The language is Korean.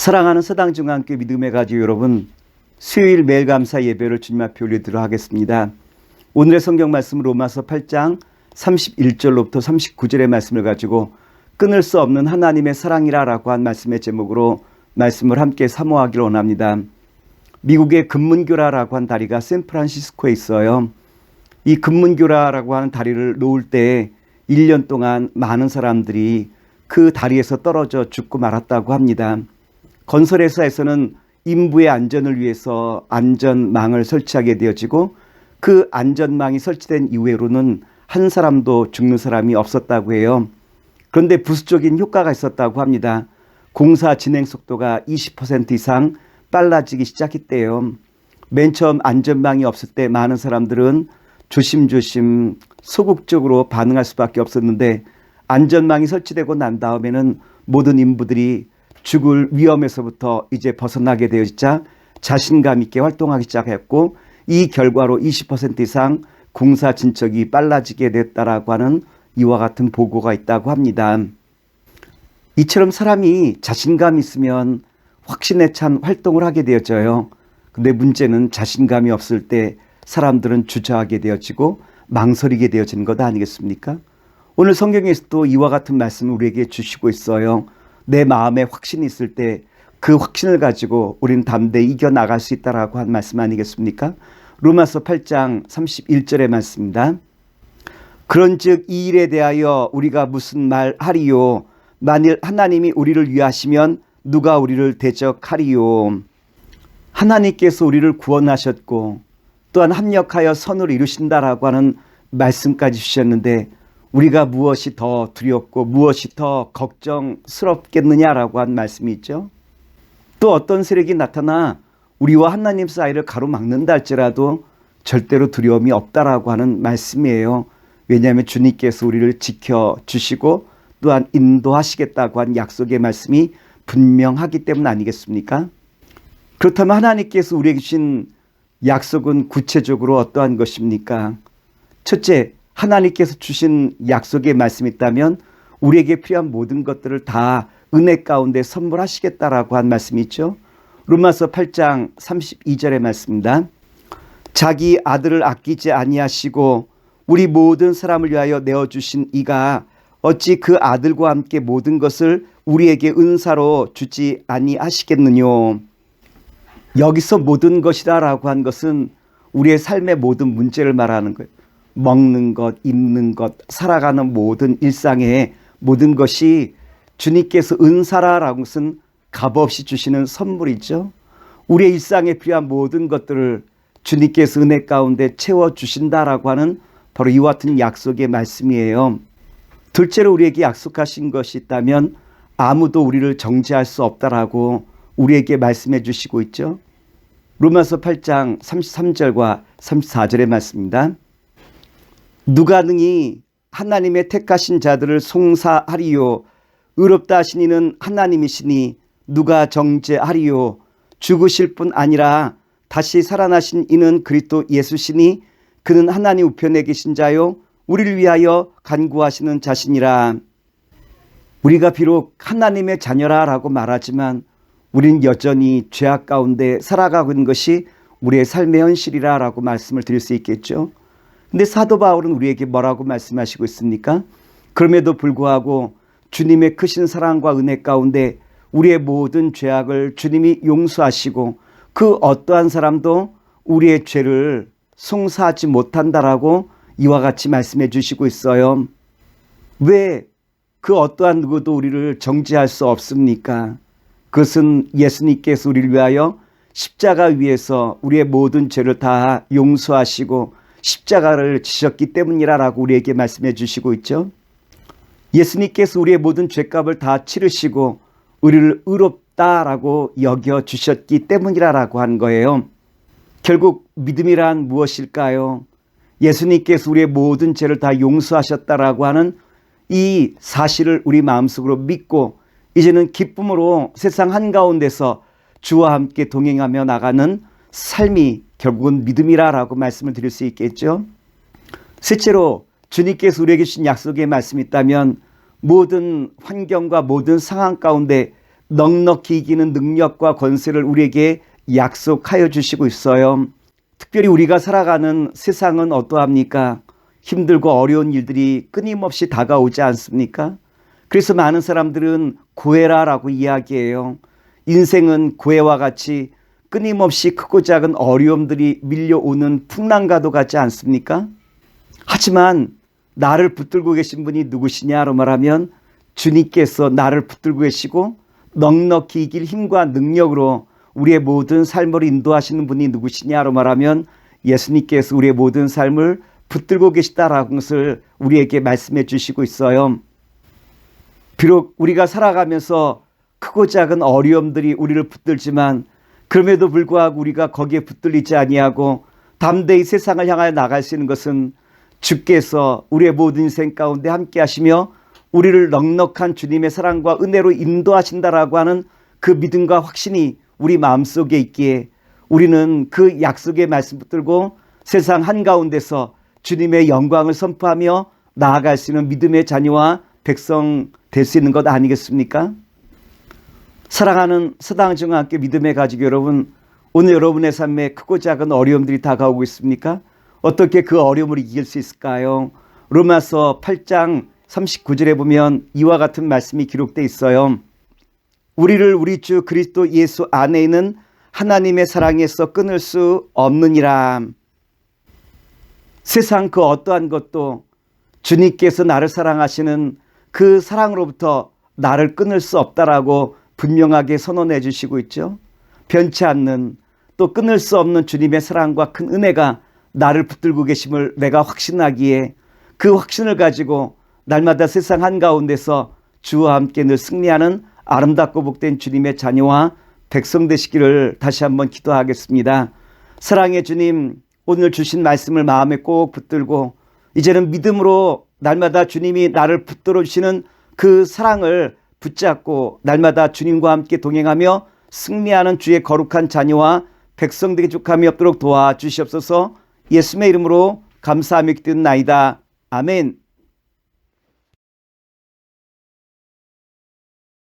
사랑하는 서당중앙교회 믿음의 가족 여러분, 수요일 매일 감사 예배를 주님 앞에 올리도록 하겠습니다. 오늘의 성경 말씀은 로마서 8장 31절로부터 39절의 말씀을 가지고 끊을 수 없는 하나님의 사랑이라고 한 말씀의 제목으로 말씀을 함께 사모하기를 원합니다. 미국의 금문교라라고 한 다리가 샌프란시스코에 있어요. 이 금문교라라고 하는 다리를 놓을 때 1년 동안 많은 사람들이 그 다리에서 떨어져 죽고 말았다고 합니다. 건설회사에서는 인부의 안전을 위해서 안전망을 설치하게 되어지고 그 안전망이 설치된 이후로는 한 사람도 죽는 사람이 없었다고 해요. 그런데 부수적인 효과가 있었다고 합니다. 공사 진행 속도가 20% 이상 빨라지기 시작했대요. 맨 처음 안전망이 없을 때 많은 사람들은 조심조심 소극적으로 반응할 수밖에 없었는데 안전망이 설치되고 난 다음에는 모든 인부들이 죽을 위험에서부터 이제 벗어나게 되어지자 자신감 있게 활동하기 시작했고 이 결과로 20% 이상 공사 진척이 빨라지게 됐다라고 하는 이와 같은 보고가 있다고 합니다. 이처럼 사람이 자신감이 있으면 확신에 찬 활동을 하게 되어져요. 근데 문제는 자신감이 없을 때 사람들은 주저하게 되어지고 망설이게 되어지는 것 아니겠습니까? 오늘 성경에서도 이와 같은 말씀을 우리에게 주시고 있어요. 내 마음에 확신이 있을 때 그 확신을 가지고 우리는 담대히 이겨나갈 수 있다라고 한 말씀 아니겠습니까? 로마서 8장 31절의 말씀입니다. 그런즉 이 일에 대하여 우리가 무슨 말 하리요? 만일 하나님이 우리를 위하시면 누가 우리를 대적하리요? 하나님께서 우리를 구원하셨고 또한 합력하여 선을 이루신다라고 하는 말씀까지 주셨는데 우리가 무엇이 더 두렵고 무엇이 더 걱정스럽겠느냐라고 한 말씀이 있죠. 또 어떤 세력이 나타나 우리와 하나님 사이를 가로막는다 할지라도 절대로 두려움이 없다라고 하는 말씀이에요. 왜냐하면 주님께서 우리를 지켜주시고 또한 인도하시겠다고 한 약속의 말씀이 분명하기 때문 아니겠습니까? 그렇다면 하나님께서 우리에게 주신 약속은 구체적으로 어떠한 것입니까? 첫째, 하나님께서 주신 약속의 말씀이 있다면 우리에게 필요한 모든 것들을 다 은혜 가운데 선물하시겠다라고 한 말씀이 있죠. 로마서 8장 32절의 말씀입니다. 자기 아들을 아끼지 아니하시고 우리 모든 사람을 위하여 내어주신 이가 어찌 그 아들과 함께 모든 것을 우리에게 은사로 주지 아니하시겠느뇨. 여기서 모든 것이라고 한 것은 우리의 삶의 모든 문제를 말하는 거예요. 먹는 것, 입는 것, 살아가는 모든 일상의 모든 것이 주님께서 은사라라는 것은 값없이 주시는 선물이죠. 우리의 일상에 필요한 모든 것들을 주님께서 은혜 가운데 채워주신다라고 하는 바로 이와 같은 약속의 말씀이에요. 둘째로 우리에게 약속하신 것이 있다면 아무도 우리를 정죄할 수 없다라고 우리에게 말씀해 주시고 있죠. 로마서 8장 33절과 34절의 말씀입니다. 누가 능히 하나님의 택하신 자들을 송사하리요? 의롭다 하신 이는 하나님이시니 누가 정죄하리요? 죽으실 뿐 아니라 다시 살아나신 이는 그리스도 예수시니 그는 하나님 우편에 계신 자요 우리를 위하여 간구하시는 자시니라. 우리가 비록 하나님의 자녀라고 말하지만 우리는 여전히 죄악 가운데 살아가고 있는 것이 우리의 삶의 현실이라고 말씀을 드릴 수 있겠죠. 근데 사도 바울은 우리에게 뭐라고 말씀하시고 있습니까? 그럼에도 불구하고 주님의 크신 사랑과 은혜 가운데 우리의 모든 죄악을 주님이 용서하시고 그 어떠한 사람도 우리의 죄를 송사하지 못한다라고 이와 같이 말씀해 주시고 있어요. 왜 그 어떠한 누구도 우리를 정죄할 수 없습니까? 그것은 예수님께서 우리를 위하여 십자가 위에서 우리의 모든 죄를 다 용서하시고 십자가를 지셨기 때문이라고 우리에게 말씀해 주시고 있죠. 예수님께서 우리의 모든 죄값을 다 치르시고 우리를 의롭다라고 여겨 주셨기 때문이라고 한 거예요. 결국 믿음이란 무엇일까요? 예수님께서 우리의 모든 죄를 다 용서하셨다라고 하는 이 사실을 우리 마음속으로 믿고 이제는 기쁨으로 세상 한가운데서 주와 함께 동행하며 나가는 삶이 결국은 믿음이라고 말씀을 드릴 수 있겠죠. 셋째로 주님께서 우리에게 주신 약속의 말씀이 있다면 모든 환경과 모든 상황 가운데 넉넉히 이기는 능력과 권세를 우리에게 약속하여 주시고 있어요. 특별히 우리가 살아가는 세상은 어떠합니까? 힘들고 어려운 일들이 끊임없이 다가오지 않습니까? 그래서 많은 사람들은 고해라라고 이야기해요. 인생은 고해와 같이 끊임없이 크고 작은 어려움들이 밀려오는 풍랑과도 같지 않습니까? 하지만 나를 붙들고 계신 분이 누구시냐로 말하면 주님께서 나를 붙들고 계시고 넉넉히 이길 힘과 능력으로 우리의 모든 삶을 인도하시는 분이 누구시냐로 말하면 예수님께서 우리의 모든 삶을 붙들고 계시다라는 것을 우리에게 말씀해 주시고 있어요. 비록 우리가 살아가면서 크고 작은 어려움들이 우리를 붙들지만 그럼에도 불구하고 우리가 거기에 붙들리지 아니하고 담대히 세상을 향하여 나갈 수 있는 것은 주께서 우리의 모든 인생 가운데 함께 하시며 우리를 넉넉한 주님의 사랑과 은혜로 인도하신다라고 하는 그 믿음과 확신이 우리 마음속에 있기에 우리는 그 약속의 말씀 붙들고 세상 한가운데서 주님의 영광을 선포하며 나아갈 수 있는 믿음의 자녀와 백성 될 수 있는 것 아니겠습니까? 사랑하는 서당중학교 믿음의 가족 여러분, 오늘 여러분의 삶에 크고 작은 어려움들이 다가오고 있습니까? 어떻게 그 어려움을 이길 수 있을까요? 로마서 8장 39절에 보면 이와 같은 말씀이 기록되어 있어요. 우리를 우리 주 그리스도 예수 안에 있는 하나님의 사랑에서 끊을 수 없느니라. 세상 그 어떠한 것도 주님께서 나를 사랑하시는 그 사랑으로부터 나를 끊을 수 없다라고 분명하게 선언해 주시고 있죠. 변치 않는 또 끊을 수 없는 주님의 사랑과 큰 은혜가 나를 붙들고 계심을 내가 확신하기에 그 확신을 가지고 날마다 세상 한가운데서 주와 함께 늘 승리하는 아름답고 복된 주님의 자녀와 백성 되시기를 다시 한번 기도하겠습니다. 사랑의 주님, 오늘 주신 말씀을 마음에 꼭 붙들고 이제는 믿음으로 날마다 주님이 나를 붙들어 주시는 그 사랑을 붙잡고 날마다 주님과 함께 동행하며 승리하는 주의 거룩한 자녀와 백성 되게 족함이 없도록 도와주시옵소서. 예수님의 이름으로 감사하며 기도나이다. 아멘.